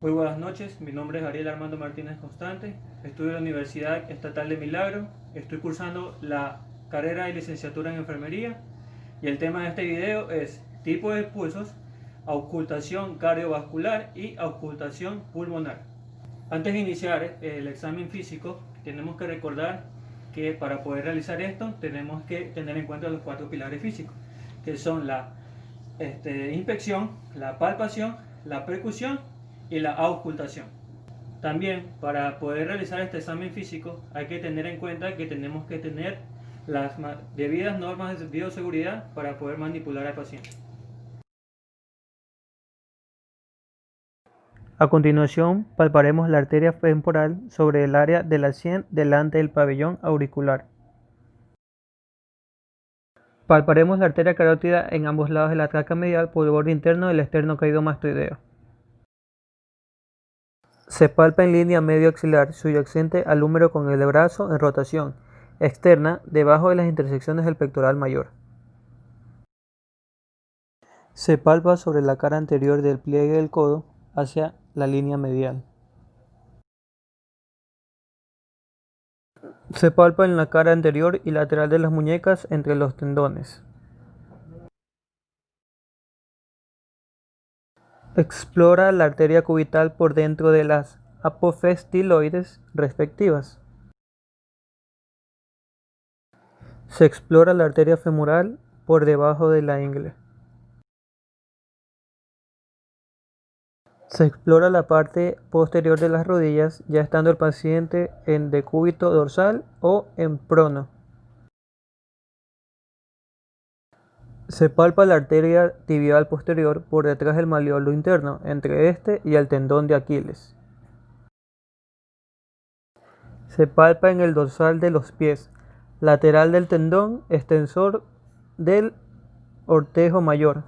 Muy buenas noches, mi nombre es Ariel Armando Martínez Constante, estudio en la Universidad Estatal de Milagro, estoy cursando la carrera de licenciatura en enfermería y el tema de este video es tipo de pulsos, auscultación cardiovascular y auscultación pulmonar. Antes de iniciar el examen físico, tenemos que recordar que para poder realizar esto tenemos que tener en cuenta los 4 pilares físicos, que son la inspección, la palpación, la percusión y la auscultación. También para poder realizar este examen físico hay que tener en cuenta que tenemos que tener las debidas normas de bioseguridad para poder manipular al paciente. A continuación, palparemos la arteria temporal sobre el área de la sien delante del pabellón auricular. Palparemos la arteria carótida en ambos lados de la tráquea medial por el borde interno del esternocleidomastoideo. Se palpa en línea medio axilar subyacente al húmero con el brazo en rotación externa debajo de las intersecciones del pectoral mayor. Se palpa sobre la cara anterior del pliegue del codo hacia la línea medial. Se palpa en la cara anterior y lateral de las muñecas entre los tendones. Explora la arteria cubital por dentro de las apofestiloides respectivas. Se explora la arteria femoral por debajo de la ingle. Se explora la parte posterior de las rodillas, ya estando el paciente en decúbito dorsal o en prono. Se palpa la arteria tibial posterior por detrás del malleolo interno, entre este y el tendón de Aquiles. Se palpa en el dorsal de los pies, lateral del tendón extensor del ortejo mayor.